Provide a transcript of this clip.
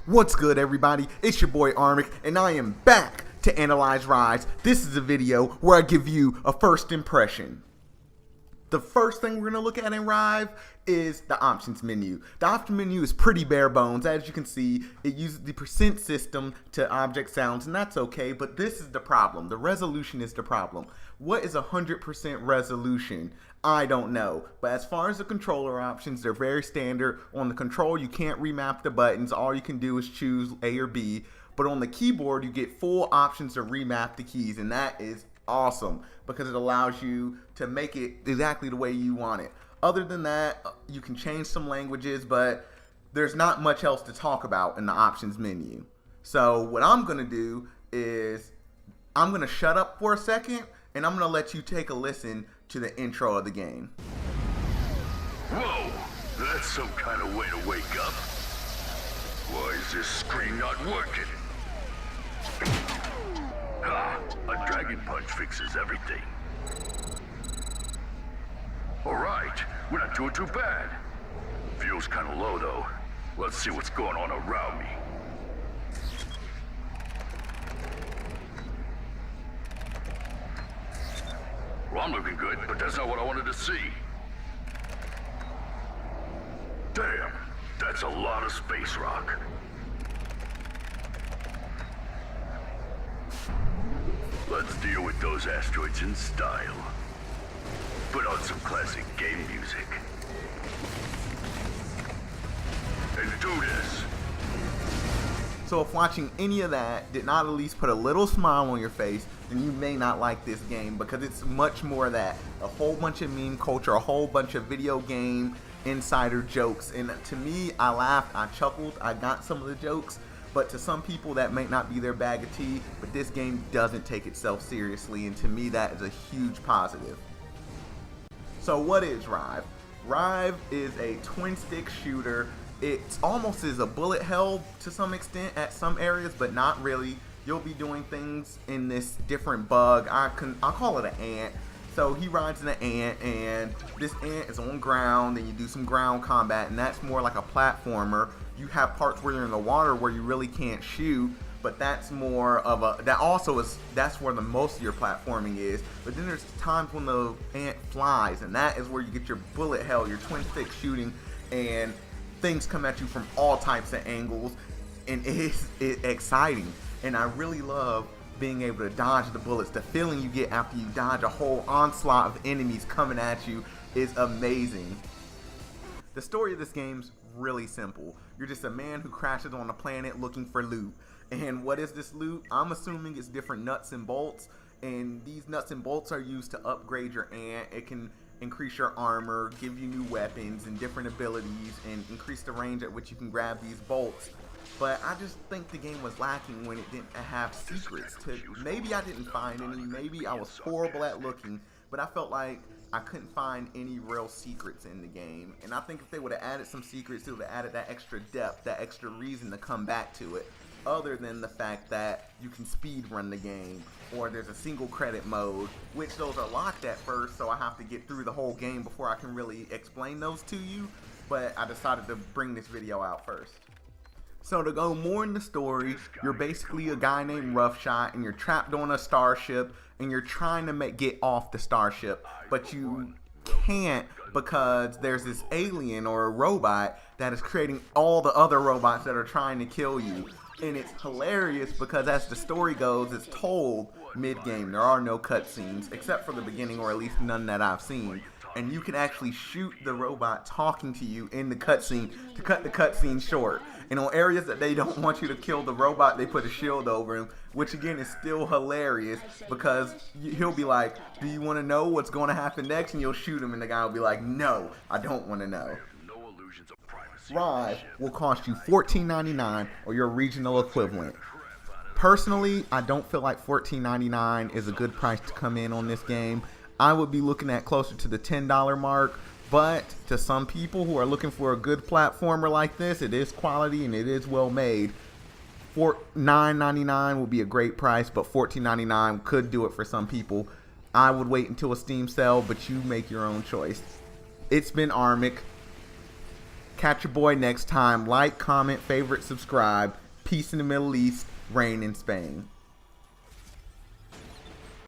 What's good, everybody? It's your boy Armic, and I am back to analyze Rive. This is a video where I give you a first impression. The first thing we're going to look at in Rive is the options menu. The option menu is pretty bare bones. As you can see, it uses the percent system to object sounds, and that's okay, but this is the problem. The resolution is the problem. What is 100% resolution? I don't know. But as far as the controller options, they're very standard. On the control, you can't remap the buttons. All you can do is choose A or B. But on the keyboard, you get full options to remap the keys, and that is awesome because it allows you to make it exactly the way you want it. Other than that, you can change some languages, but there's not much else to talk about in the options menu. So what I'm going to do is I'm going to shut up for a second, and I'm going to let you take a listen to the intro of the game. Whoa, that's some kind of way to wake up. Why is this screen not working? Ah, a dragon punch fixes everything. Alright, we're not doing too bad. Fuel's kind of low though. Let's see what's going on around me. Well, I'm looking good, but that's not what I wanted to see. Damn, that's a lot of space rock. Let's deal with those asteroids in style. Put on some classic game music. And do this. So if watching any of that did not at least put a little smile on your face, then you may not like this game because it's much more of that. A whole bunch of meme culture, a whole bunch of video game insider jokes. And to me, I laughed, I chuckled, I got some of the jokes. But to some people, that may not be their bag of tea. But this game doesn't take itself seriously. And to me, that is a huge positive. So what is Rive? Rive is a twin-stick shooter. It's almost as a bullet hell to some extent at some areas, but not really. You'll be doing things in this different bug. I'll call it an ant. So he rides in an ant, and this ant is on ground, and you do some ground combat, and that's more like a platformer. You have parts where you're in the water where you really can't shoot, but that's more of a, that's where the most of your platforming is. But then there's times when the ant flies, and that is where you get your bullet hell, your twin stick shooting, and things come at you from all types of angles, and it's exciting. And I really love being able to dodge the bullets. The feeling you get after you dodge a whole onslaught of enemies coming at you is amazing. The story of this game's really simple. You're just a man who crashes on a planet looking for loot. And what is this loot? I'm assuming it's different nuts and bolts, and these nuts and bolts are used to upgrade your ant. It can increase your armor, give you new weapons and different abilities, and increase the range at which you can grab these bolts. But I just think the game was lacking when it didn't have secrets. Maybe I didn't find any, maybe I was horrible at looking, but I felt like I couldn't find any real secrets in the game. And I think if they would have added some secrets, it would have added that extra depth, that extra reason to come back to it. Other than the fact that you can speed run the game, or there's a single credit mode, which those are locked at first, so I have to get through the whole game before I can really explain those to you. But I decided to bring this video out first. So to go more in the story, you're basically a guy named Roughshot, and you're trapped on a starship, and you're trying to get off the starship, but you can't because there's this alien or a robot that is creating all the other robots that are trying to kill you. And it's hilarious because as the story goes, it's told mid-game. There are no cutscenes, except for the beginning, or at least none that I've seen. And you can actually shoot the robot talking to you in the cutscene to cut the cutscene short. And on areas that they don't want you to kill the robot, they put a shield over him, which again is still hilarious because he'll be like, do you want to know what's going to happen next? And you'll shoot him and the guy will be like, no, I don't want to know. Rive will cost you $14.99 or your regional equivalent. Personally, I don't feel like $14.99 is a good price to come in on this game. I would be looking at closer to the $10 mark, but to some people who are looking for a good platformer like this, it is quality and it is well made. $9.99 would be a great price, but $14.99 could do it for some people. I would wait until a Steam sale, but you make your own choice. It's been Armic. Catch your boy next time. Like, comment, favorite, subscribe. Peace in the Middle East. Reign in Spain.